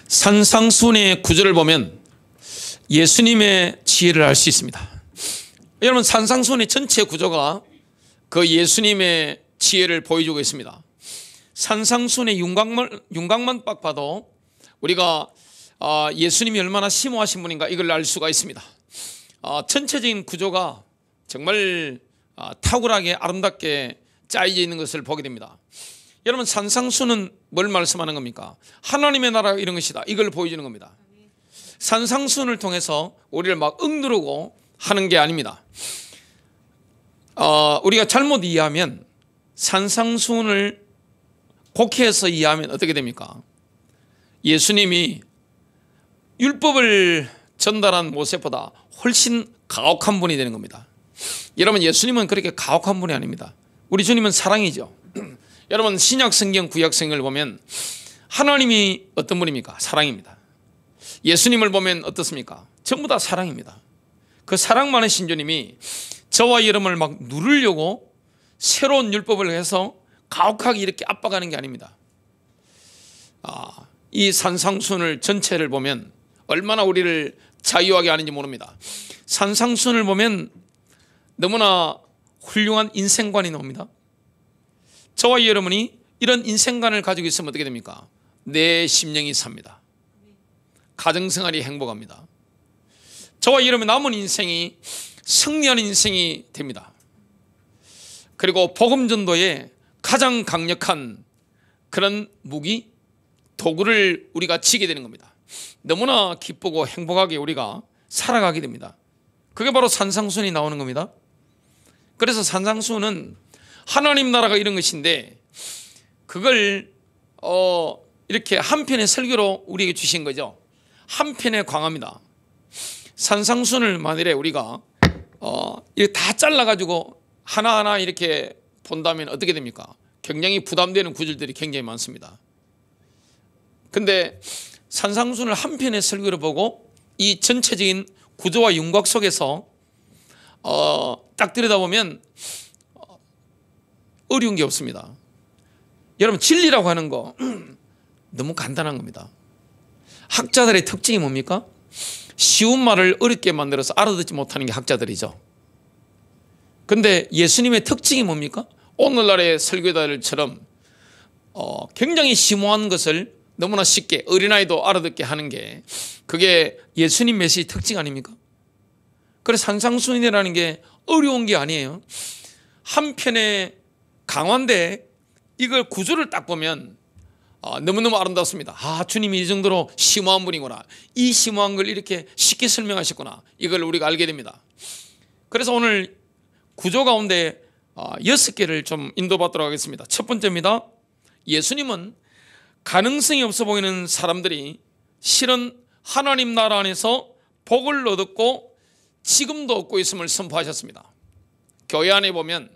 산상수훈의 구절을 보면 예수님의 지혜를 알 수 있습니다. 여러분, 산상수훈의 전체 구조가 그 예수님의 지혜를 보여주고 있습니다. 산상수훈의 윤곽만 딱 봐도 우리가 예수님이 얼마나 심오하신 분인가 이걸 알 수가 있습니다. 전체적인 구조가 정말 탁월하게 아름답게 짜여져 있는 것을 보게 됩니다. 여러분, 산상수훈은 뭘 말씀하는 겁니까? 하나님의 나라가 이런 것이다, 이걸 보여주는 겁니다. 산상수훈을 통해서 우리를 막 억누르고 하는 게 아닙니다. 우리가 잘못 이해하면, 산상수훈을 곡해해서 이해하면 어떻게 됩니까? 예수님이 율법을 전달한 모세보다 훨씬 가혹한 분이 되는 겁니다. 여러분, 예수님은 그렇게 가혹한 분이 아닙니다. 우리 주님은 사랑이죠. 여러분, 신약 성경, 구약 성경을 보면 하나님이 어떤 분입니까? 사랑입니다. 예수님을 보면 어떻습니까? 전부 다 사랑입니다. 그 사랑 많은 신주님이 저와 여러분을 막 누르려고 새로운 율법을 해서 가혹하게 이렇게 압박하는 게 아닙니다. 이 산상수훈을 전체를 보면 얼마나 우리를 자유하게 하는지 모릅니다. 산상수훈을 보면 너무나 훌륭한 인생관이 나옵니다. 저와 여러분이 이런 인생관을 가지고 있으면 어떻게 됩니까? 내 심령이 삽니다. 가정생활이 행복합니다. 저와 여러분의 남은 인생이 승리하는 인생이 됩니다. 그리고 복음전도에 가장 강력한 그런 무기, 도구를 우리가 지게 되는 겁니다. 너무나 기쁘고 행복하게 우리가 살아가게 됩니다. 그게 바로 산상수훈이 나오는 겁니다. 그래서 산상수훈은 하나님 나라가 이런 것인데, 그걸 이렇게 한 편의 설교로 우리에게 주신 거죠. 한 편에 광합니다. 산상수훈을 만일에 우리가 이렇게 다 잘라가지고 하나하나 이렇게 본다면 어떻게 됩니까? 굉장히 부담되는 구절들이 굉장히 많습니다. 근데 산상수훈을 한 편의 설교를 보고 이 전체적인 구조와 윤곽 속에서 딱 들여다보면 어려운 게 없습니다. 여러분, 진리라고 하는 거 너무 간단한 겁니다. 학자들의 특징이 뭡니까? 쉬운 말을 어렵게 만들어서 알아듣지 못하는 게 학자들이죠. 근데 예수님의 특징이 뭡니까? 오늘날의 설교자들처럼 굉장히 심오한 것을 너무나 쉽게 어린아이도 알아듣게 하는 게, 그게 예수님 메시지 특징 아닙니까? 그래서 산상수훈이라는 게 어려운 게 아니에요. 한편의 강화인데 이걸 구조를 딱 보면 너무너무 아름답습니다. 주님이 이 정도로 심오한 분이구나, 이 심오한 걸 이렇게 쉽게 설명하셨구나, 이걸 우리가 알게 됩니다. 그래서 오늘 구조 가운데 6개를 좀 인도받도록 하겠습니다. 첫 번째입니다. 예수님은 가능성이 없어 보이는 사람들이 실은 하나님 나라 안에서 복을 얻었고 지금도 얻고 있음을 선포하셨습니다. 교회 안에 보면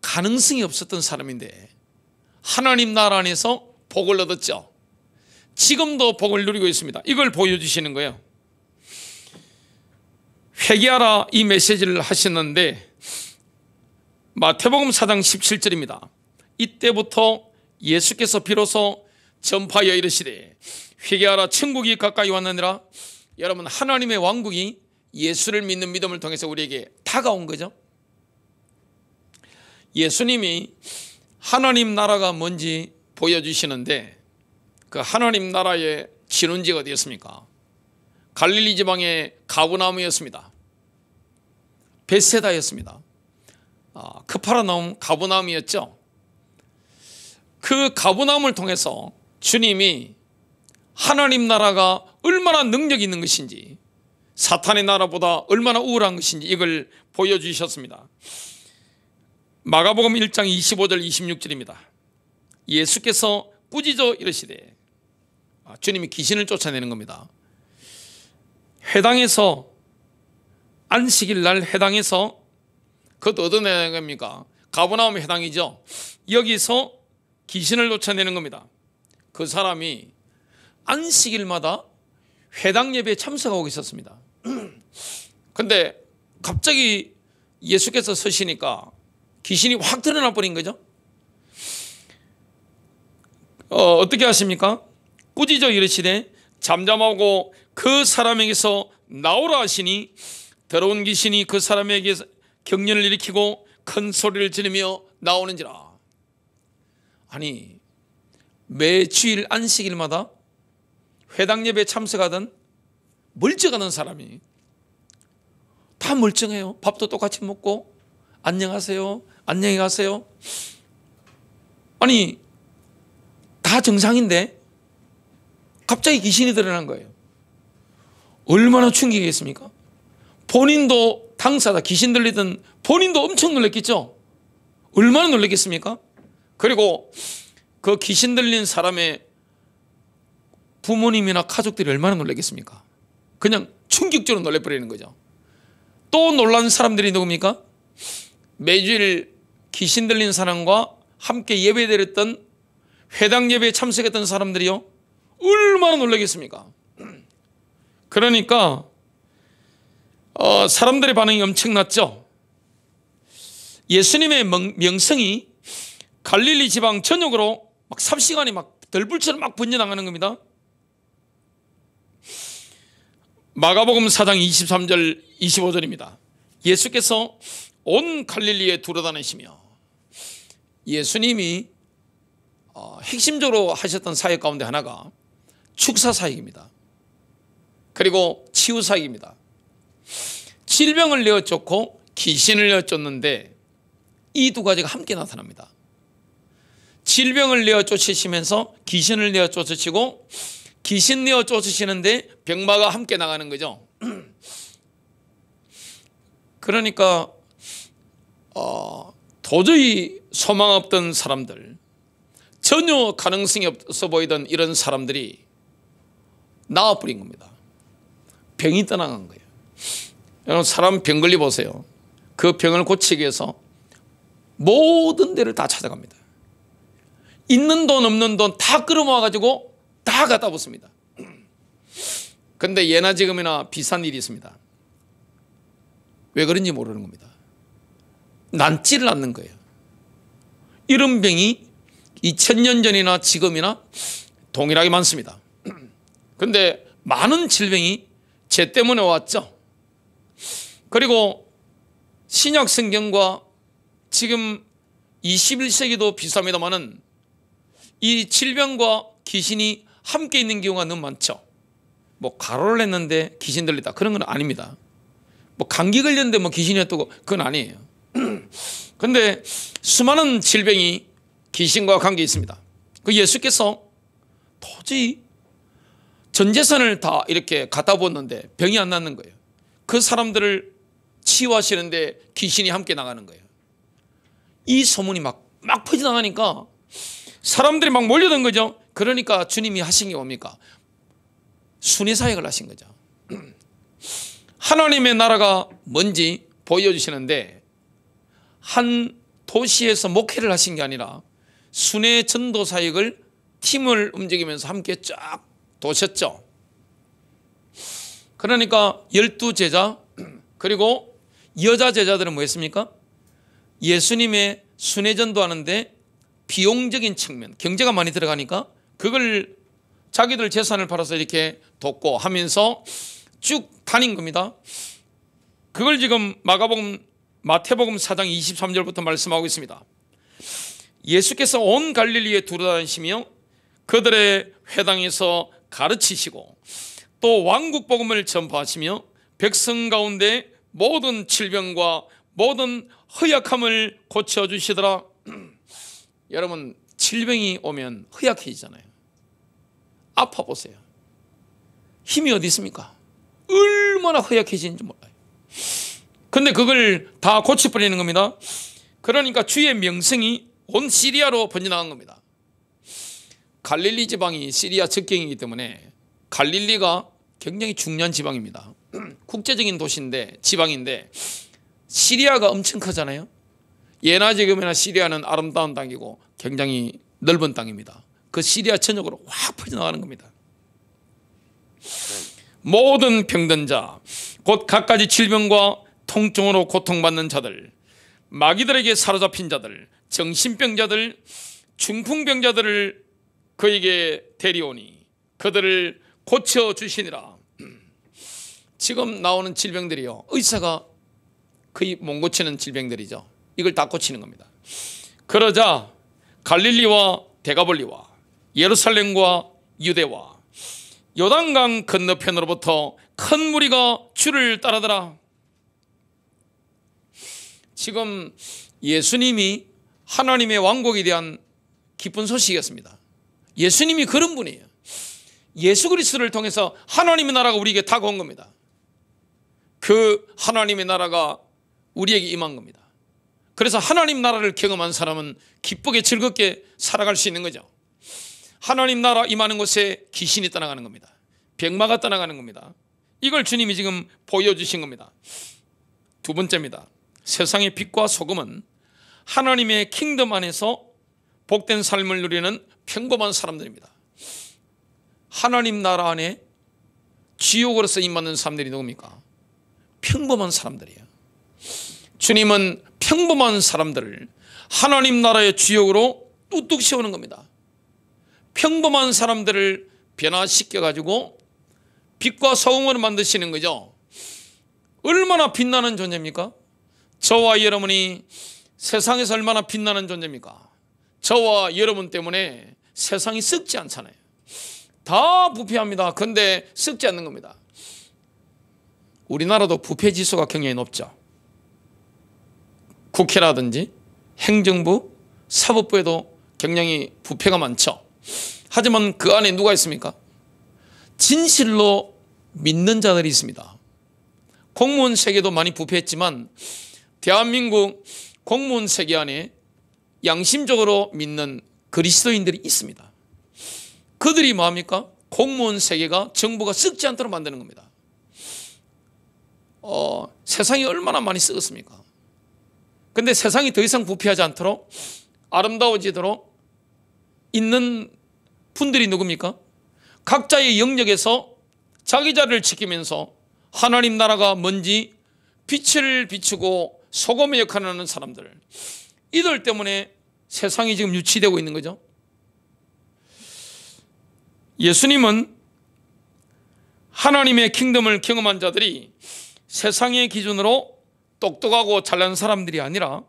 가능성이 없었던 사람인데 하나님 나라 안에서 복을 얻었죠. 지금도 복을 누리고 있습니다. 이걸 보여주시는 거예요. 회개하라, 이 메시지를 하셨는데 마태복음 4장 17절입니다. 이때부터 예수께서 비로소 전파하여 이르시되 회개하라, 천국이 가까이 왔느니라. 여러분, 하나님의 왕국이 예수를 믿는 믿음을 통해서 우리에게 다가온 거죠. 예수님이 하나님 나라가 뭔지 보여주시는데, 그 하나님 나라의 진원지가 어디였습니까? 갈릴리 지방의 가버나움이었습니다. 벳세다였습니다. 크파르나움, 가버나움이었죠. 그 가버나움을 통해서 주님이 하나님 나라가 얼마나 능력이 있는 것인지, 사탄의 나라보다 얼마나 우월한 것인지 이걸 보여주셨습니다. 마가복음 1장 25절 26절입니다. 예수께서 꾸짖어 이르시되, 주님이 귀신을 쫓아내는 겁니다. 회당에서, 안식일 날 회당에서, 그것도 어떤 회당입니까? 가버나움 회당이죠. 여기서 귀신을 쫓아내는 겁니다. 그 사람이 안식일마다 회당 예배에 참석하고 있었습니다. 근데 갑자기 예수께서 서시니까 귀신이 확 드러나 버린 거죠. 어떻게 하십니까? 꾸짖어 이르시되 잠잠하고 그 사람에게서 나오라 하시니 더러운 귀신이 그 사람에게 경련을 일으키고 큰 소리를 지르며 나오는지라. 아니, 매주일 안식일마다 회당 예배에 참석하던 멀쩡하던 사람이 다 멀쩡해요. 밥도 똑같이 먹고 안녕하세요, 안녕히 가세요. 아니, 다 정상인데 갑자기 귀신이 드러난 거예요. 얼마나 충격이겠습니까? 본인도 당사자, 귀신 들리던 본인도 엄청 놀랐겠죠? 얼마나 놀랐겠습니까? 그리고 그 귀신 들린 사람의 부모님이나 가족들이 얼마나 놀랐겠습니까? 그냥 충격적으로 놀래버리는 거죠. 또 놀란 사람들이 누굽니까? 매주일 귀신 들린 사람과 함께 예배드렸던 회당 예배에 참석했던 사람들이요, 얼마나 놀라겠습니까? 그러니까 사람들의 반응이 엄청났죠. 예수님의 명성이 갈릴리 지방 전역으로 막 삽시간에 막 들불처럼 막 번져나가는 겁니다. 마가복음 4장 23절 25절입니다. 예수께서 온 갈릴리에 두루다니시며, 예수님이 핵심적으로 하셨던 사역 가운데 하나가 축사 사역입니다. 그리고 치유 사역입니다. 질병을 내어 쫓고 귀신을 내어 쫓는데 이 두 가지가 함께 나타납니다. 질병을 내어 쫓으시면서 귀신을 내어 쫓으시고, 귀신 내어 쫓으시는데 병마가 함께 나가는 거죠. 그러니까 도저히 소망 없던 사람들, 전혀 가능성이 없어 보이던 이런 사람들이 나와버린 겁니다. 병이 떠나간 거예요. 여러분, 사람 병 걸리 보세요. 그 병을 고치기 위해서 모든 데를 다 찾아갑니다. 있는 돈 없는 돈 다 끌어모아 가지고 다 갖다 붙습니다. 그런데 예나 지금이나 비싼 일이 있습니다. 왜 그런지 모르는 겁니다. 낫지를 않는 거예요. 이런 병이 2000년 전이나 지금이나 동일하게 많습니다. 그런데 많은 질병이 죄 때문에 왔죠. 그리고 신약 성경과 지금 21세기도 비슷합니다만은 이 질병과 귀신이 함께 있는 경우가 너무 많죠. 뭐 가로를 했는데 귀신 들리다, 그런 건 아닙니다. 뭐 감기 걸렸는데 뭐 귀신이 왔다고, 그건 아니에요. 그런데 수많은 질병이 귀신과 관계 있습니다. 그 예수께서 도저히 전 재산을 다 이렇게 갖다 부었는데 병이 안 낫는 거예요. 그 사람들을 치유하시는데 귀신이 함께 나가는 거예요. 이 소문이 막 퍼져나가니까 사람들이 막 몰려든 거죠. 그러니까 주님이 하신 게 뭡니까? 순회 사역을 하신 거죠. 하나님의 나라가 뭔지 보여주시는데, 한 도시에서 목회를 하신 게 아니라 순회 전도 사역을 팀을 움직이면서 함께 쫙 도셨죠. 그러니까 12제자, 그리고 여자 제자들은 뭐 했습니까? 예수님의 순회 전도하는데 비용적인 측면, 경제가 많이 들어가니까 그걸 자기들 재산을 팔아서 이렇게 돕고 하면서 쭉 다닌 겁니다. 그걸 지금 마태복음 4장 23절부터 말씀하고 있습니다. 예수께서 온 갈릴리에 두루다니시며 그들의 회당에서 가르치시고 또 왕국 복음을 전파하시며 백성 가운데 모든 질병과 모든 허약함을 고쳐주시더라. 여러분, 질병이 오면 허약해지잖아요. 아파 보세요. 힘이 어디 있습니까? 얼마나 허약해지는지 몰라요. 근데 그걸 다 고쳐버리는 겁니다. 그러니까 주의 명성이 온 시리아로 번져나간 겁니다. 갈릴리 지방이 시리아 접경이기 때문에 갈릴리가 굉장히 중요한 지방입니다. 국제적인 도시인데, 지방인데 시리아가 엄청 크잖아요. 예나 지금이나 시리아는 아름다운 땅이고 굉장히 넓은 땅입니다. 그 시리아 전역으로 확 퍼져나가는 겁니다. 모든 병든 자, 곧 갖가지 질병과 통증으로 고통받는 자들, 마귀들에게 사로잡힌 자들, 정신병자들, 중풍병자들을 그에게 데려오니 그들을 고쳐주시니라. 지금 나오는 질병들이요, 의사가 거의 못 고치는 질병들이죠. 이걸 다 고치는 겁니다. 그러자 갈릴리와 데가볼리와 예루살렘과 유대와 요단강 건너편으로부터 큰 무리가 주를 따르더라. 지금 예수님이 하나님의 왕국에 대한 기쁜 소식이었습니다. 예수님이 그런 분이에요. 예수 그리스도를 통해서 하나님의 나라가 우리에게 다가온 겁니다. 그 하나님의 나라가 우리에게 임한 겁니다. 그래서 하나님 나라를 경험한 사람은 기쁘게 즐겁게 살아갈 수 있는 거죠. 하나님 나라 임하는 곳에 귀신이 떠나가는 겁니다. 병마가 떠나가는 겁니다. 이걸 주님이 지금 보여주신 겁니다. 두 번째입니다. 세상의 빛과 소금은 하나님의 킹덤 안에서 복된 삶을 누리는 평범한 사람들입니다. 하나님 나라 안에 지옥으로서 임하는 사람들이 누굽니까? 평범한 사람들이에요. 주님은 평범한 사람들을 하나님 나라의 주역으로 뚝뚝 세우는 겁니다. 평범한 사람들을 변화시켜가지고 빛과 소금을 만드시는 거죠. 얼마나 빛나는 존재입니까? 저와 여러분이 세상에서 얼마나 빛나는 존재입니까? 저와 여러분 때문에 세상이 썩지 않잖아요. 다 부패합니다. 그런데 썩지 않는 겁니다. 우리나라도 부패 지수가 굉장히 높죠. 국회라든지 행정부, 사법부에도 굉장히 부패가 많죠. 하지만 그 안에 누가 있습니까? 진실로 믿는 자들이 있습니다. 공무원 세계도 많이 부패했지만 대한민국 공무원 세계 안에 양심적으로 믿는 그리스도인들이 있습니다. 그들이 뭐합니까? 공무원 세계가 정부가 썩지 않도록 만드는 겁니다. 세상이 얼마나 많이 썩었습니까? 근데 세상이 더 이상 부패하지 않도록 아름다워지도록 있는 분들이 누굽니까? 각자의 영역에서 자기 자리를 지키면서 하나님 나라가 뭔지 빛을 비추고 소금의 역할을 하는 사람들, 이들 때문에 세상이 지금 유치되고 있는 거죠. 예수님은 하나님의 킹덤을 경험한 자들이 세상의 기준으로 똑똑하고 잘난 사람들이 아니라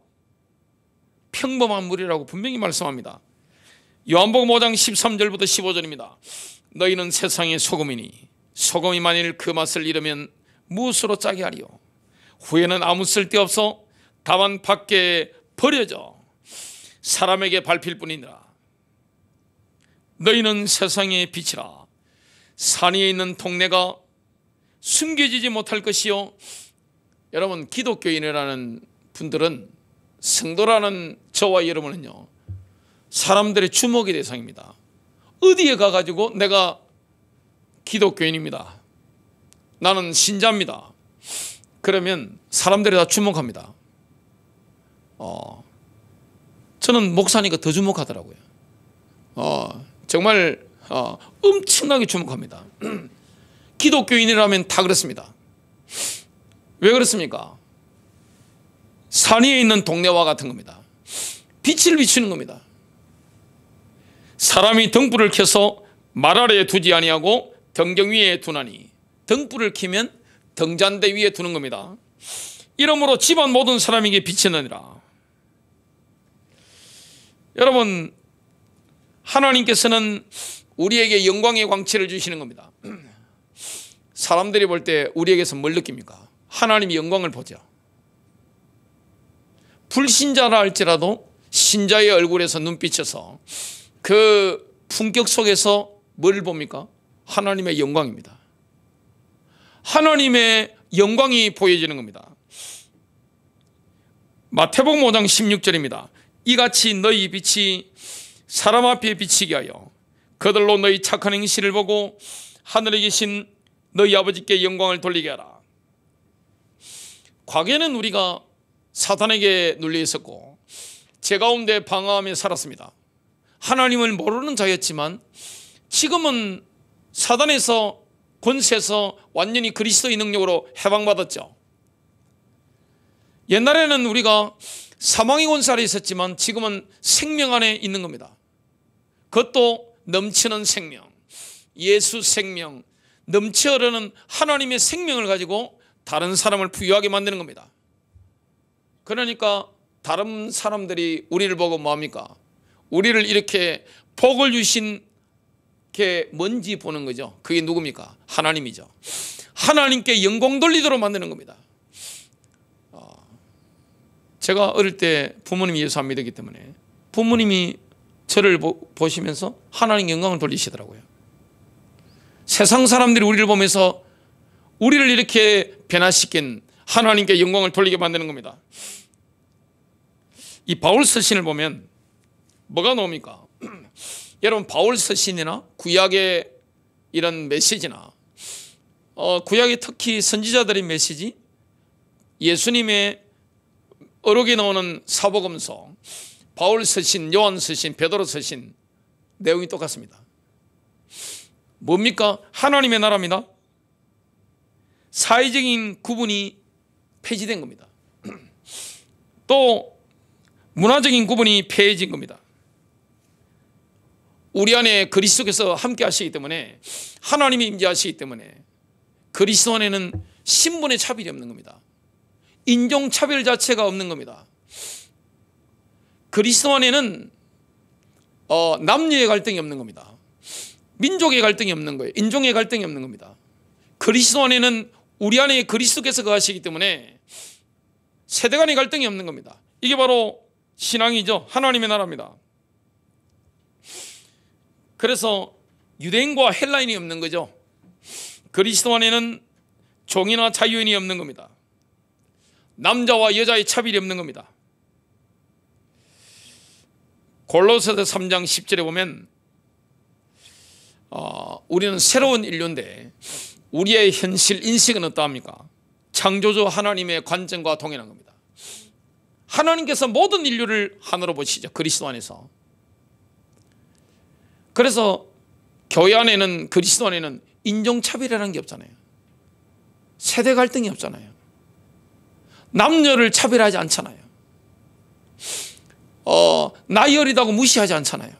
평범한 무리라고 분명히 말씀합니다. 요한복음 5장 13절부터 15절입니다. 너희는 세상의 소금이니 소금이 만일 그 맛을 잃으면 무엇으로 짜게 하리요? 후에는 아무 쓸데없어 다만 밖에 버려져 사람에게 밟힐 뿐이니라. 너희는 세상의 빛이라. 산 위에 있는 동네가 숨겨지지 못할 것이요. 여러분, 기독교인이라는 분들은, 성도라는 저와 여러분은요, 사람들의 주목의 대상입니다. 어디에 가가지고 내가 기독교인입니다, 나는 신자입니다, 그러면 사람들이 다 주목합니다. 저는 목사니까 더 주목하더라고요. 정말 엄청나게 주목합니다. 기독교인이라면 다 그렇습니다. 왜 그렇습니까? 산 위에 있는 동네와 같은 겁니다. 빛을 비추는 겁니다. 사람이 등불을 켜서 말 아래에 두지 아니하고 등경 위에 두나니, 등불을 켜면 등잔대 위에 두는 겁니다. 이러므로 집안 모든 사람에게 빛이 나니라. 여러분, 하나님께서는 우리에게 영광의 광채를 주시는 겁니다. 사람들이 볼 때 우리에게서 뭘 느낍니까? 하나님이 영광을 보죠. 불신자라 할지라도 신자의 얼굴에서 눈빛에서 그 품격 속에서 뭘 봅니까? 하나님의 영광입니다. 하나님의 영광이 보여지는 겁니다. 마태복음 5장 16절입니다. 이같이 너희 빛이 사람 앞에 비치게 하여 그들로 너희 착한 행실을 보고 하늘에 계신 너희 아버지께 영광을 돌리게 하라. 과거에는 우리가 사탄에게 눌려 있었고 제 가운데 방황하며 살았습니다. 하나님을 모르는 자였지만 지금은 사단에서, 권세에서 완전히 그리스도의 능력으로 해방받았죠. 옛날에는 우리가 사망의 권세 아래 있었지만 지금은 생명 안에 있는 겁니다. 그것도 넘치는 생명, 예수 생명, 넘치 흐르는 하나님의 생명을 가지고 다른 사람을 부유하게 만드는 겁니다. 그러니까 다른 사람들이 우리를 보고 뭐합니까? 우리를 이렇게 복을 주신 게 뭔지 보는 거죠. 그게 누굽니까? 하나님이죠. 하나님께 영광 돌리도록 만드는 겁니다. 제가 어릴 때 부모님이 예수 안 믿었기 때문에 부모님이 저를 보시면서 하나님 영광을 돌리시더라고요. 세상 사람들이 우리를 보면서 우리를 이렇게 변화시킨 하나님께 영광을 돌리게 만드는 겁니다. 이 바울 서신을 보면 뭐가 나옵니까? 여러분, 바울 서신이나 구약의 이런 메시지나 구약의 특히 선지자들의 메시지, 예수님의 어록에 나오는 사복음서, 바울 서신, 요한 서신, 베드로 서신 내용이 똑같습니다. 뭡니까? 하나님의 나라입니다. 사회적인 구분이 폐지된 겁니다. 또 문화적인 구분이 폐해진 겁니다. 우리 안에 그리스도께서 함께 하시기 때문에, 하나님이 임재하시기 때문에 그리스도 안에는 신분의 차별이 없는 겁니다. 인종차별 자체가 없는 겁니다. 그리스도 안에는 남녀의 갈등이 없는 겁니다. 민족의 갈등이 없는 거예요. 인종의 갈등이 없는 겁니다. 그리스도 안에는 우리 안에 그리스도께서 거하시기 때문에 세대 간의 갈등이 없는 겁니다. 이게 바로 신앙이죠. 하나님의 나라입니다. 그래서 유대인과 헬라인이 없는 거죠. 그리스도 안에는 종이나 자유인이 없는 겁니다. 남자와 여자의 차별이 없는 겁니다. 골로새서 3장 10절에 보면 우리는 새로운 인류인데 우리의 현실 인식은 어떠합니까? 창조주 하나님의 관점과 동일한 겁니다. 하나님께서 모든 인류를 하나로 보시죠. 그리스도 안에서. 그래서 교회 안에는, 그리스도 안에는 인종차별이라는 게 없잖아요. 세대 갈등이 없잖아요. 남녀를 차별하지 않잖아요. 나이 어리다고 무시하지 않잖아요.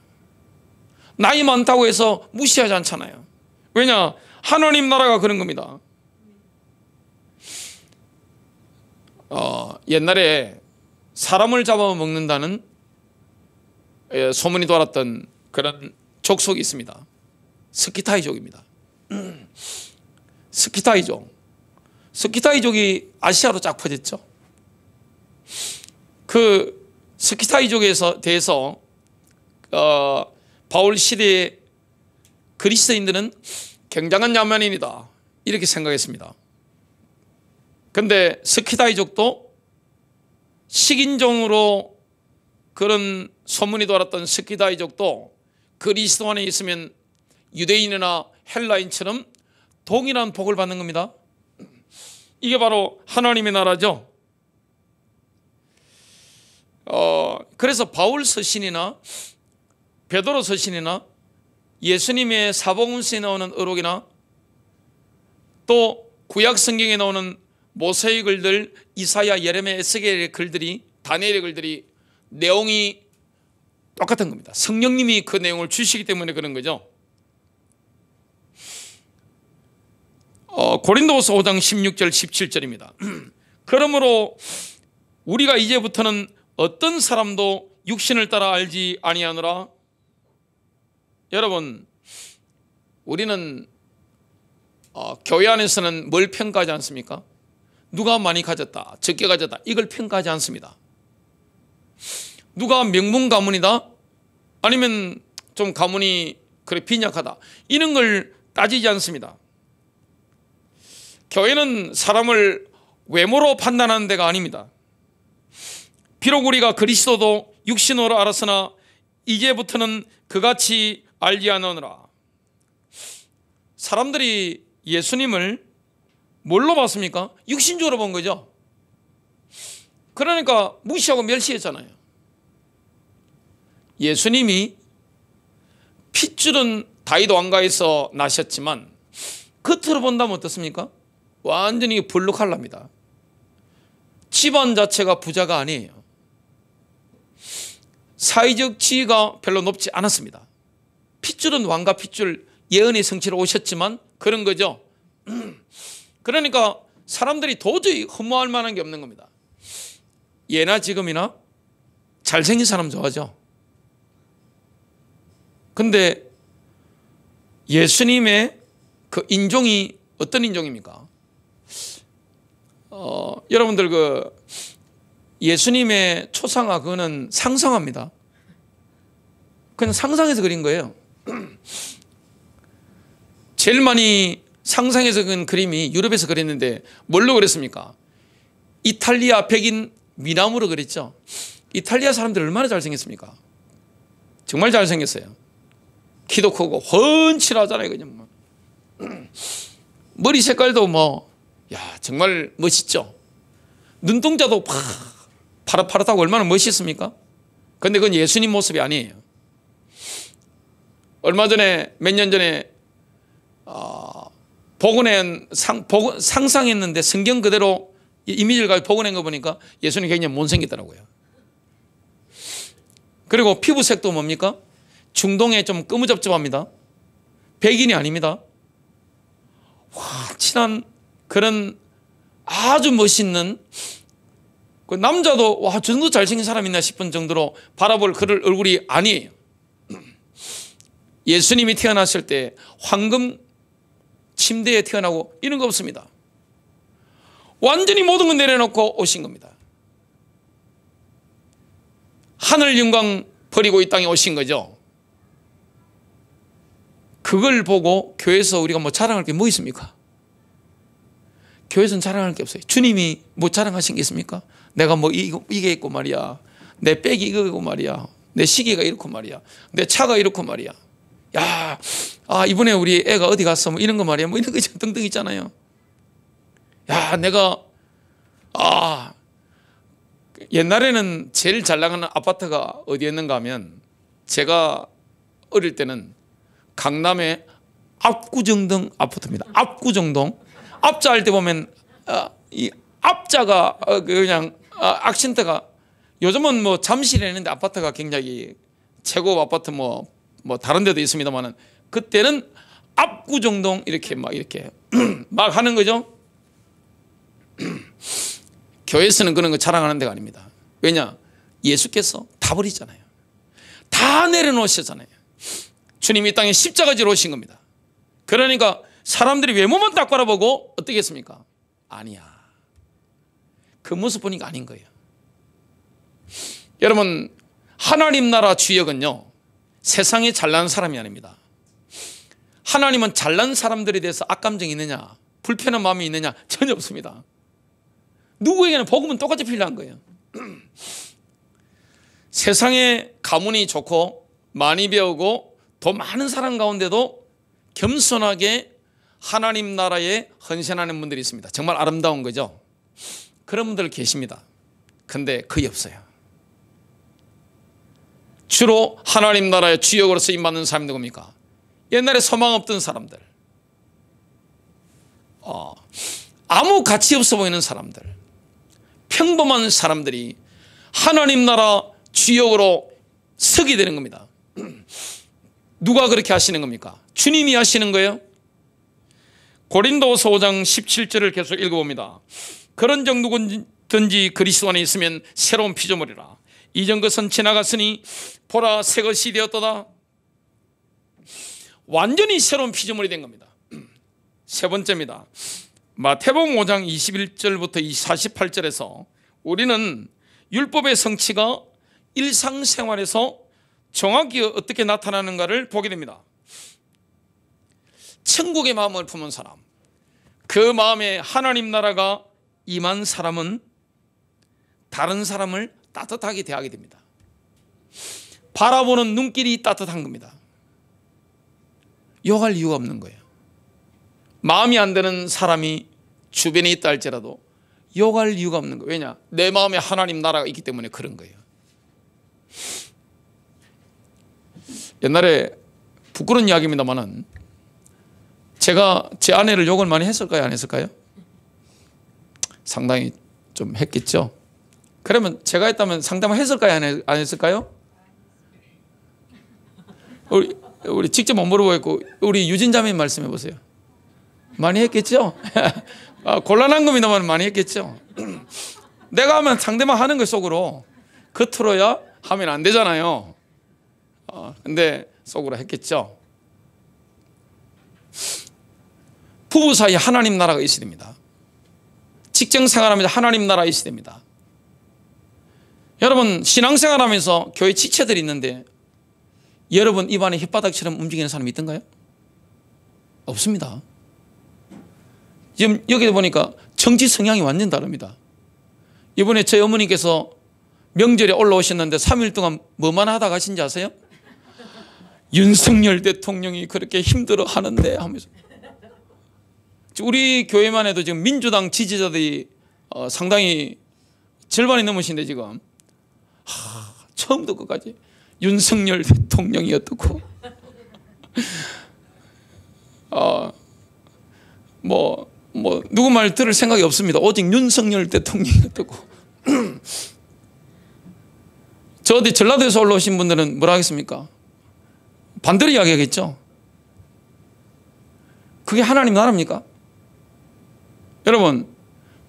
나이 많다고 해서 무시하지 않잖아요. 왜냐? 하나님 나라가 그런 겁니다. 옛날에 사람을 잡아먹는다는 소문이 돌았던 그런 족속이 있습니다. 스키타이족입니다. 스키타이족이 아시아로 쫙 퍼졌죠. 그 스키타이족에 대해서 바울 시대의 그리스도인들은 굉장한 야만인이다 이렇게 생각했습니다. 그런데 스키타이족도 식인종으로 그런 소문이 돌았던 스키타이족도 그리스도 안에 있으면 유대인이나 헬라인처럼 동일한 복을 받는 겁니다. 이게 바로 하나님의 나라죠. 그래서 바울 서신이나 베드로 서신이나 예수님의 사복음서에 나오는 어록이나 또 구약 성경에 나오는 모세의 글들, 이사야, 예레미야, 에스겔의 글들이, 다니엘의 글들이 내용이 똑같은 겁니다. 성령님이 그 내용을 주시기 때문에 그런 거죠. 고린도후서 5장 16절 17절입니다. 그러므로 우리가 이제부터는 어떤 사람도 육신을 따라 알지 아니하노라. 여러분, 우리는 교회 안에서는 뭘 평가하지 않습니까? 누가 많이 가졌다, 적게 가졌다, 이걸 평가하지 않습니다. 누가 명문 가문이다, 아니면 좀 가문이 그래 빈약하다, 이런 걸 따지지 않습니다. 교회는 사람을 외모로 판단하는 데가 아닙니다. 비록 우리가 그리스도도 육신으로 알았으나 이제부터는 그같이 알지 않으노라. 사람들이 예수님을 뭘로 봤습니까? 육신적으로 본 거죠. 그러니까 무시하고 멸시했잖아요. 예수님이 핏줄은 다윗 왕가에서 나셨지만 겉으로 본다면 어떻습니까? 완전히 블루칼라입니다. 집안 자체가 부자가 아니에요. 사회적 지위가 별로 높지 않았습니다. 핏줄은 왕가 핏줄, 예언의 성취로 오셨지만 그런 거죠. 그러니까 사람들이 도저히 흠모할 만한 게 없는 겁니다. 예나 지금이나 잘생긴 사람 좋아하죠. 근데 예수님의 그 인종이 어떤 인종입니까? 여러분들 그 예수님의 초상화 그거는 상상합니다. 그냥 상상해서 그린 거예요. 제일 많이 상상해서 그린 그림이 유럽에서 그렸는데 뭘로 그렸습니까? 이탈리아 백인 미남으로 그렸죠. 이탈리아 사람들 얼마나 잘생겼습니까? 정말 잘생겼어요. 키도 크고 훤칠하잖아요. 그냥 머리 색깔도 정말 멋있죠. 눈동자도 파릇파릇하고 얼마나 멋있습니까? 그런데 그건 예수님 모습이 아니에요. 얼마 전에 몇 년 전에 상상했는데 성경 그대로 이미지를 가지고 복원한 거 보니까 예수님이 굉장히 못생겼더라고요. 그리고 피부색도 뭡니까? 중동에 좀 끄무잡잡합니다. 백인이 아닙니다. 친한 그런 아주 멋있는 그 남자도 저 정도 잘생긴 사람 있나 싶은 정도로 바라볼 그럴 얼굴이 아니에요. 예수님이 태어났을 때 황금 침대에 태어나고 이런 거 없습니다. 완전히 모든 걸 내려놓고 오신 겁니다. 하늘 영광 버리고 이 땅에 오신 거죠. 그걸 보고 교회에서 우리가 자랑할 게 뭐 있습니까? 교회에서는 자랑할 게 없어요. 주님이 자랑하신 게 있습니까? 내가 이게 있고 말이야. 내 백이 이거고 말이야. 내 시계가 이렇고 말이야. 내 차가 이렇고 말이야. 이번에 우리 애가 어디 갔어? 이런 거 말이야. 이런 거 등등 있잖아요. 내가 옛날에는 제일 잘 나가는 아파트가 어디였는가 하면 제가 어릴 때는 강남의 압구정동 아파트입니다. 압구정동. 압자 할 때 보면 이 압자가 그냥 악센트가 요즘은 잠실에 있는데 아파트가 굉장히 최고 아파트 다른 데도 있습니다만은 그때는 압구정동 이렇게 막 하는 거죠. 교회에서는 그런 거 자랑하는 데가 아닙니다. 왜냐? 예수께서 다 버리잖아요. 다 내려놓으셨잖아요. 주님이 이 땅에 십자가지로 오신 겁니다. 그러니까 사람들이 외모만 딱 바라보고 어떻게 했습니까? 아니야. 그 모습 보니까 아닌 거예요. 여러분, 하나님 나라 주역은요, 세상에 잘난 사람이 아닙니다. 하나님은 잘난 사람들에 대해서 악감정이 있느냐, 불편한 마음이 있느냐 전혀 없습니다. 누구에게는 복음은 똑같이 필요한 거예요. 세상에 가문이 좋고 많이 배우고 더 많은 사람 가운데도 겸손하게 하나님 나라에 헌신하는 분들이 있습니다. 정말 아름다운 거죠. 그런 분들 계십니다. 근데 거의 없어요. 주로 하나님 나라의 주역으로 쓰임받는 사람이 누굽니까? 옛날에 소망 없던 사람들, 아무 가치 없어 보이는 사람들, 평범한 사람들이 하나님 나라 주역으로 서게 되는 겁니다. 누가 그렇게 하시는 겁니까? 주님이 하시는 거예요. 고린도서 5장 17절을 계속 읽어봅니다. 그런 적 누구든지 그리스도 안에 있으면 새로운 피조물이라. 이전 것은 지나갔으니 보라 새 것이 되었도다. 완전히 새로운 피조물이 된 겁니다. 세 번째입니다. 마태복음 5장 21절부터 48절에서 우리는 율법의 성취가 일상생활에서 정확히 어떻게 나타나는가를 보게 됩니다. 천국의 마음을 품은 사람, 그 마음에 하나님 나라가 임한 사람은 다른 사람을 따뜻하게 대하게 됩니다. 바라보는 눈길이 따뜻한 겁니다. 욕할 이유가 없는 거예요. 마음이 안 드는 사람이 주변에 있다 할지라도 욕할 이유가 없는 거예요. 왜냐? 내 마음에 하나님 나라가 있기 때문에 그런 거예요. 옛날에 부끄러운 이야기입니다만은 제가 제 아내를 욕을 많이 했을까요? 안 했을까요? 상당히 좀 했겠죠. 그러면 제가 했다면 상담을 했을까요? 안 했을까요? 우리 직접 못 물어보겠고 우리 유진자매님 말씀해 보세요. 많이 했겠죠? 곤란한 겁니다만 많이 했겠죠? 내가 하면 상대방 하는 거 속으로 겉으로야 하면 안 되잖아요. 근데 속으로 했겠죠? 부부 사이에 하나님 나라가 있어야 됩니다. 직장 생활하면서 하나님 나라 있어야 됩니다. 여러분 신앙생활하면서 교회 지체들이 있는데 여러분 입안에 혓바닥처럼 움직이는 사람이 있던가요? 없습니다. 지금 여기 보니까 정치 성향이 완전 다릅니다. 이번에 저희 어머니께서 명절에 올라오셨는데 3일 동안 뭐만 하다 가신지 아세요? 윤석열 대통령이 그렇게 힘들어 하는데 하면서. 우리 교회만 해도 지금 민주당 지지자들이 상당히 절반이 넘으신데 지금 처음부터 끝까지 윤석열 대통령이 어떻고 누구 말 들을 생각이 없습니다. 오직 윤석열 대통령이 어떻고 저 어디 전라도에서 올라오신 분들은 뭐라 하겠습니까? 반대로 이야기하겠죠. 그게 하나님 나라입니까? 여러분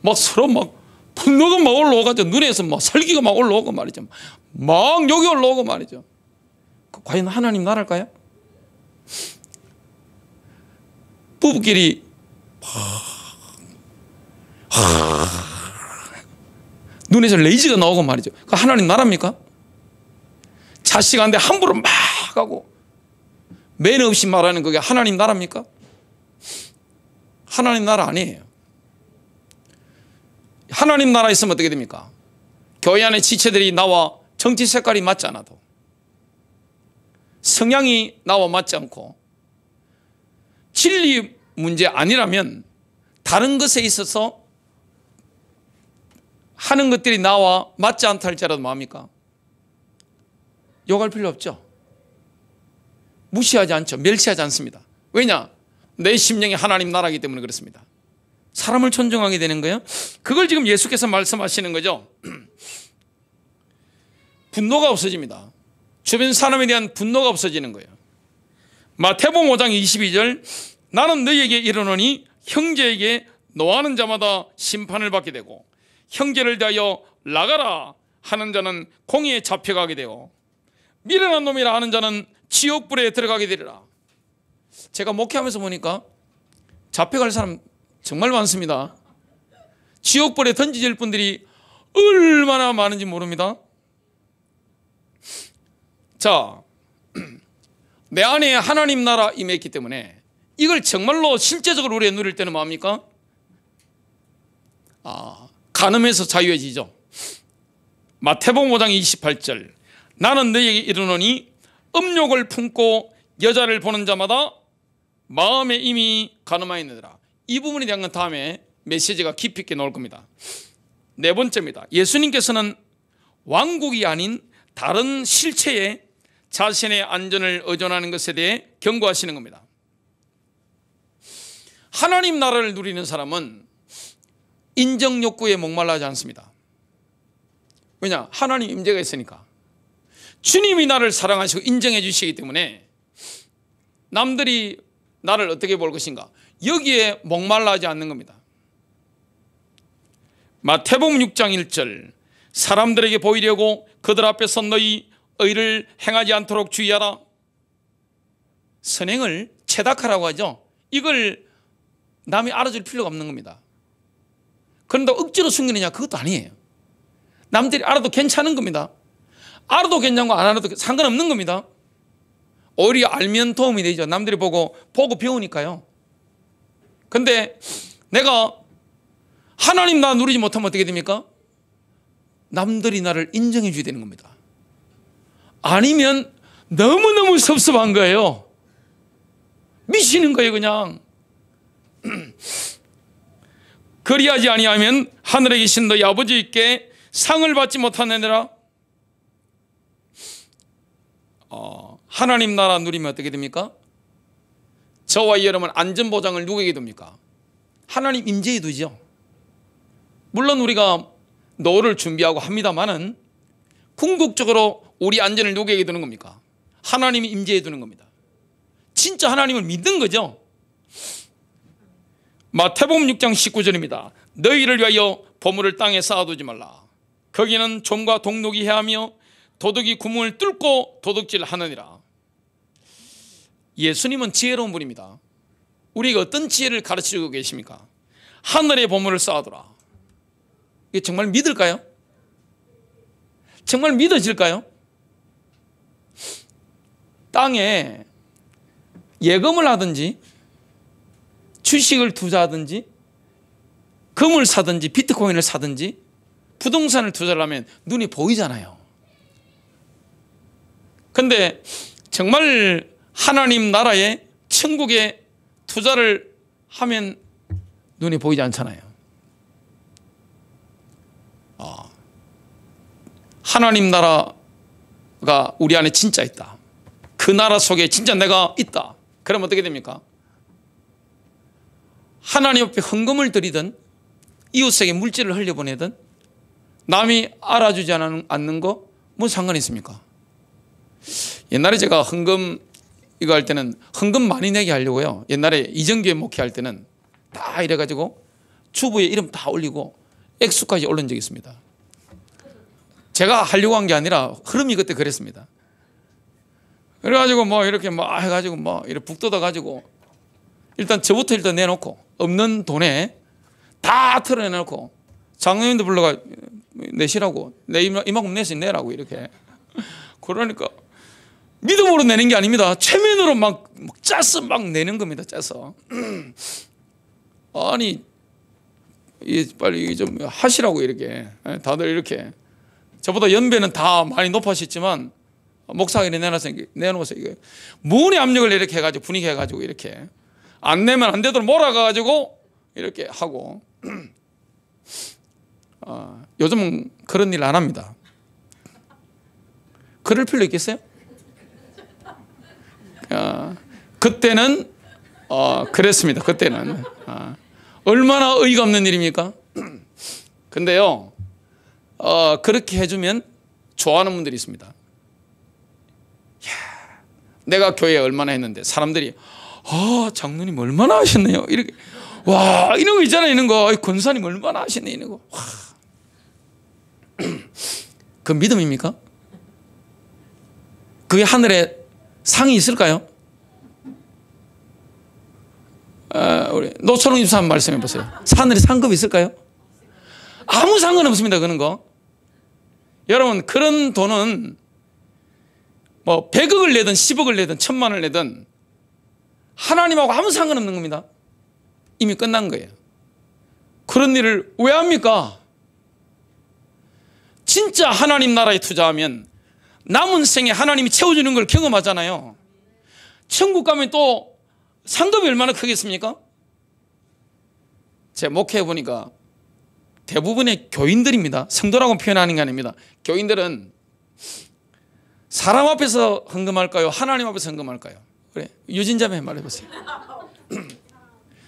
막 서로 막 분노가 막 올라오가지고 눈에서 막 살기가 막 올라오고 말이죠. 막 욕이 올라오고 말이죠. 과연 하나님 나라일까요? 부부끼리 눈에서 레이저가 나오고 말이죠. 그 하나님 나라입니까? 자식한테 함부로 막 하고 매너 없이 말하는 그게 하나님 나라입니까? 하나님 나라 아니에요. 하나님 나라에 있으면 어떻게 됩니까? 교회 안에 지체들이 나와 정치 색깔이 맞지 않아도 성향이 나와 맞지 않고 진리 문제 아니라면 다른 것에 있어서 하는 것들이 나와 맞지 않다 할지라도 뭐합니까? 욕할 필요 없죠. 무시하지 않죠. 멸시하지 않습니다. 왜냐? 내 심령이 하나님 나라이기 때문에 그렇습니다. 사람을 존중하게 되는 거예요. 그걸 지금 예수께서 말씀하시는 거죠. 분노가 없어집니다. 주변 사람에 대한 분노가 없어지는 거예요. 마태복음 5장 22절 나는 너희에게 이르노니 형제에게 노하는 자마다 심판을 받게 되고 형제를 대하여 나가라 하는 자는 공의에 잡혀가게 되고 미련한 놈이라 하는 자는 지옥불에 들어가게 되리라. 제가 목회하면서 보니까 잡혀갈 사람 정말 많습니다. 지옥불에 던지질 분들이 얼마나 많은지 모릅니다. 자, 내 안에 하나님 나라 임했기 때문에 이걸 정말로 실제적으로 우리가 누릴 때는 뭐합니까? 간음에서 자유해지죠. 마태복음 5장 28절 나는 너희에게 이르노니 음욕을 품고 여자를 보는 자마다 마음에 이미 간음하였느니라. 이 부분에 대한 건 다음에 메시지가 깊이 있게 나올 겁니다. 네 번째입니다. 예수님께서는 왕국이 아닌 다른 실체에 자신의 안전을 의존하는 것에 대해 경고하시는 겁니다. 하나님 나라를 누리는 사람은 인정 욕구에 목말라하지 않습니다. 왜냐? 하나님 임재가 있으니까. 주님이 나를 사랑하시고 인정해 주시기 때문에 남들이 나를 어떻게 볼 것인가 여기에 목말라하지 않는 겁니다. 마태복음 6장 1절 사람들에게 보이려고 그들 앞에서 너희 의를 행하지 않도록 주의하라. 선행을 체닥하라고 하죠. 이걸 남이 알아줄 필요가 없는 겁니다. 그런데 억지로 숨기느냐 그것도 아니에요. 남들이 알아도 괜찮은 겁니다. 알아도 괜찮고 안 알아도 상관없는 겁니다. 오히려 알면 도움이 되죠. 남들이 보고 배우니까요. 근데 내가 하나님 나 누리지 못하면 어떻게 됩니까? 남들이 나를 인정해 줘야 되는 겁니다. 아니면 너무너무 섭섭한 거예요. 미치는 거예요 그냥. 그리하지 아니하면 하늘에 계신 너희 아버지께 상을 받지 못하느니라. 하나님 나라 누리면 어떻게 됩니까? 저와 여러분 안전보장을 누구에게 둡니까? 하나님 임재에 두죠. 물론 우리가 노를 준비하고 합니다만은 궁극적으로 우리 안전을 누구에게 두는 겁니까? 하나님이 임재에 두는 겁니다. 진짜 하나님을 믿는 거죠. 마태복음 6장 19절입니다. 너희를 위하여 보물을 땅에 쌓아두지 말라. 거기는 좀과 동록이 해하며 도둑이 구멍을 뚫고 도둑질하느니라. 예수님은 지혜로운 분입니다. 우리가 어떤 지혜를 가르치고 계십니까? 하늘의 보물을 쌓아두라. 이게 정말 믿을까요? 정말 믿어질까요? 땅에 예금을 하든지 주식을 투자하든지 금을 사든지 비트코인을 사든지 부동산을 투자를 하면 눈이 보이잖아요. 그런데 정말 하나님 나라에 천국에 투자를 하면 눈이 보이지 않잖아요. 하나님 나라가 우리 안에 진짜 있다. 그 나라 속에 진짜 내가 있다. 그러면 어떻게 됩니까? 하나님 앞에 헌금을 드리든 이웃에게 물질을 흘려보내든 남이 알아주지 않는 거 뭐 상관이 있습니까? 옛날에 제가 헌금 이거 할 때는 헌금 많이 내게 하려고요. 옛날에 이정교회 목회할 때는 다 이래가지고 주부의 이름 다 올리고 액수까지 올린 적이 있습니다. 제가 하려고 한 게 아니라 흐름이 그때 그랬습니다. 그래가지고 뭐 이렇게 뭐 해가지고 뭐 이렇게 북 뜯어가지고 일단 저부터 일단 내놓고 없는 돈에 다 털어내놓고 장로님도 불러가 내시라고 내 이만큼 내시 내라고 이렇게. 그러니까 믿음으로 내는 게 아닙니다. 최면으로 막 짜서 막 내는 겁니다. 짜서. 아니 빨리 좀 하시라고 이렇게 다들 이렇게. 저보다 연배는 다 많이 높아셨지만 목사가 이렇게 내놓아서 이게 문의 압력을 이렇게 해가지고 분위기 해가지고 이렇게 안 내면 안 되도록 몰아가가지고 이렇게 하고. 요즘은 그런 일 안 합니다. 그럴 필요 있겠어요? 그때는 그랬습니다. 그때는 얼마나 의의가 없는 일입니까? 근데요 그렇게 해주면 좋아하는 분들이 있습니다. 야, 내가 교회에 얼마나 했는데 사람들이 장로님 얼마나 하셨네요. 이렇게 와 이런 거 있잖아요. 이런 거 권사님 얼마나 하셨네 이런 거. 와. 그 믿음입니까? 그게 하늘에 상이 있을까요? 우리 노철웅 집사 한번 말씀해 보세요. 하늘에 상급이 있을까요? 아무 상관없습니다. 그런 거. 여러분 그런 돈은 뭐 100억을 내든 10억을 내든 1000만을 내든 하나님하고 아무 상관없는 겁니다. 이미 끝난 거예요. 그런 일을 왜 합니까? 진짜 하나님 나라에 투자하면 남은 생에 하나님이 채워주는 걸 경험하잖아요. 천국 가면 또 상급이 얼마나 크겠습니까? 제가 목회해 보니까 대부분의 교인들입니다. 성도라고 표현하는 게 아닙니다. 교인들은 사람 앞에서 헌금할까요? 하나님 앞에서 헌금할까요? 그래, 유진자매 말해보세요.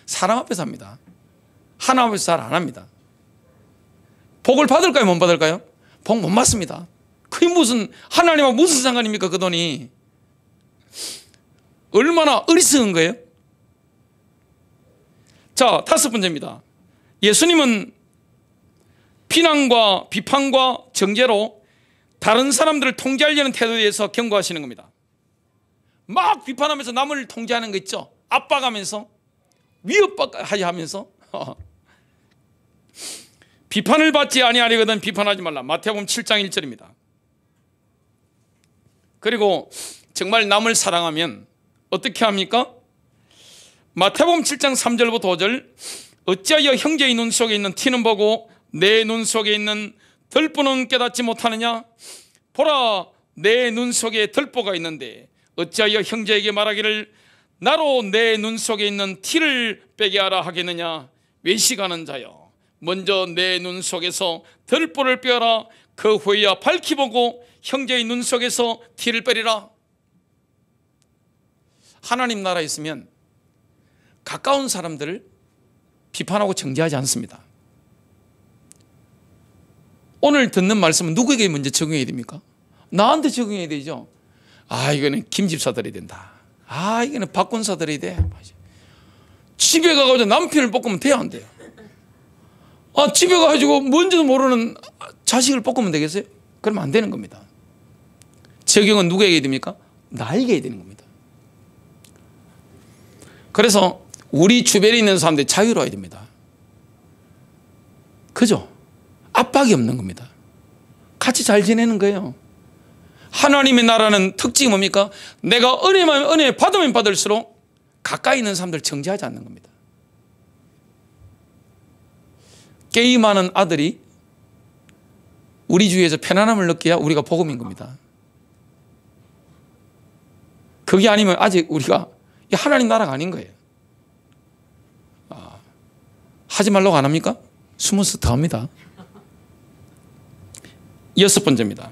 사람 앞에서 합니다. 하나님 앞에서 잘 안 합니다. 복을 받을까요? 못 받을까요? 복 못 받습니다. 그게 무슨 하나님하고 무슨 상관입니까? 그 돈이 얼마나 어리석은 거예요? 자, 5번째입니다. 예수님은 비난과 비판과 정죄로 다른 사람들을 통제하려는 태도에 대해서 경고하시는 겁니다. 막 비판하면서 남을 통제하는 거 있죠. 압박하면서 위협하게 하면서 비판을 받지 아니하려거든 비판하지 말라. 마태복음 7장 1절입니다. 그리고 정말 남을 사랑하면 어떻게 합니까? 마태복음 7장 3절부터 5절. 어찌하여 형제의 눈 속에 있는 티는 보고 내 눈 속에 있는 들보는 깨닫지 못하느냐? 보라, 내 눈 속에 들보가 있는데 어찌하여 형제에게 말하기를 나로 내 눈 속에 있는 티를 빼게 하라 하겠느냐? 외식하는 자여, 먼저 내 눈 속에서 들보를 빼어라. 그 후에야 밝히 보고 형제의 눈 속에서 티를 빼리라. 하나님 나라에 있으면 가까운 사람들을 비판하고 정죄하지 않습니다. 오늘 듣는 말씀은 누구에게 먼저 적용해야 됩니까? 나한테 적용해야 되죠. 이거는 김 집사 드려야 된다. 이거는 박권사들이 돼. 집에 가가지고 남편을 볶으면 돼야 안 돼요? 집에 가가지고 뭔지도 모르는 자식을 볶으면 되겠어요? 그러면 안 되는 겁니다. 적용은 누구에게 됩니까? 나에게 되는 겁니다. 그래서 우리 주변에 있는 사람들이 자유로워야 됩니다. 그죠? 압박이 없는 겁니다. 같이 잘 지내는 거예요. 하나님의 나라는 특징이 뭡니까? 내가 은혜 받으면 받을수록 가까이 있는 사람들 정죄하지 않는 겁니다. 게임하는 아들이 우리 주위에서 편안함을 느껴야 우리가 복음인 겁니다. 그게 아니면 아직 우리가 하나님 나라가 아닌 거예요. 하지 말라고 안 합니까? 숨어서 더 합니다. 6번째입니다.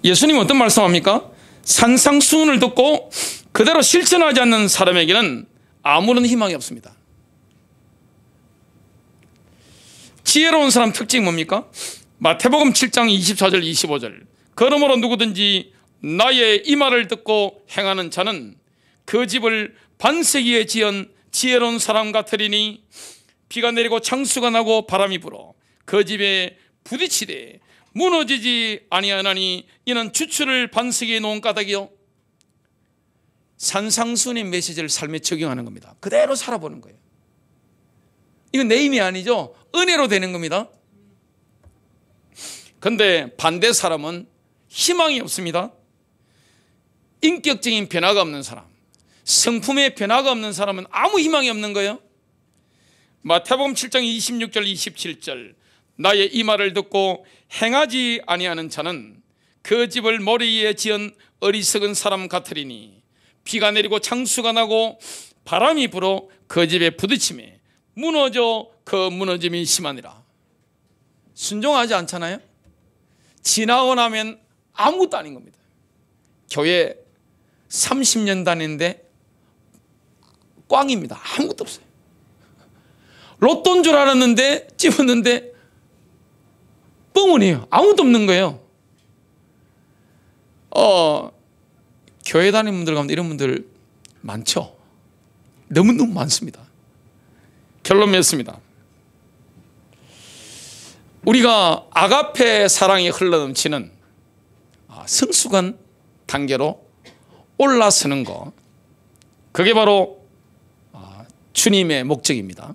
예수님은 어떤 말씀합니까? 산상수훈을 듣고 그대로 실천하지 않는 사람에게는 아무런 희망이 없습니다. 지혜로운 사람 특징이 뭡니까? 마태복음 7장 24절 25절 그러므로 누구든지 나의 이 말을 듣고 행하는 자는 그 집을 반세기에 지은 지혜로운 사람 같으리니 비가 내리고 창수가 나고 바람이 불어 그 집에 부딪히되 무너지지 아니하나니 이는 주추를 반세기에 놓은 까닭이요. 산상수훈의 메시지를 삶에 적용하는 겁니다. 그대로 살아보는 거예요. 이건 내 힘이 아니죠. 은혜로 되는 겁니다. 그런데 반대 사람은 희망이 없습니다. 인격적인 변화가 없는 사람, 성품의 변화가 없는 사람은 아무 희망이 없는 거예요. 마태복음 7장 26절 27절 나의 이 말을 듣고 행하지 아니하는 자는 그 집을 모래 위에 지은 어리석은 사람 같으리니 비가 내리고 창수가 나고 바람이 불어 그 집에 부딪히매 무너져 그 무너짐이 심하니라. 순종하지 않잖아요. 지나고 나면 아무것도 아닌 겁니다. 교회 30년 다니는데 꽝입니다. 아무것도 없어요. 로또인 줄 알았는데 집었는데 뻥은이에요. 아무것도 없는 거예요. 교회 다니는 분들 가운데 이런 분들 많죠. 너무너무 많습니다. 결론 맺습니다. 우리가 아가페 사랑이 흘러넘치는 성숙한 단계로 올라서는 것, 그게 바로 주님의 목적입니다.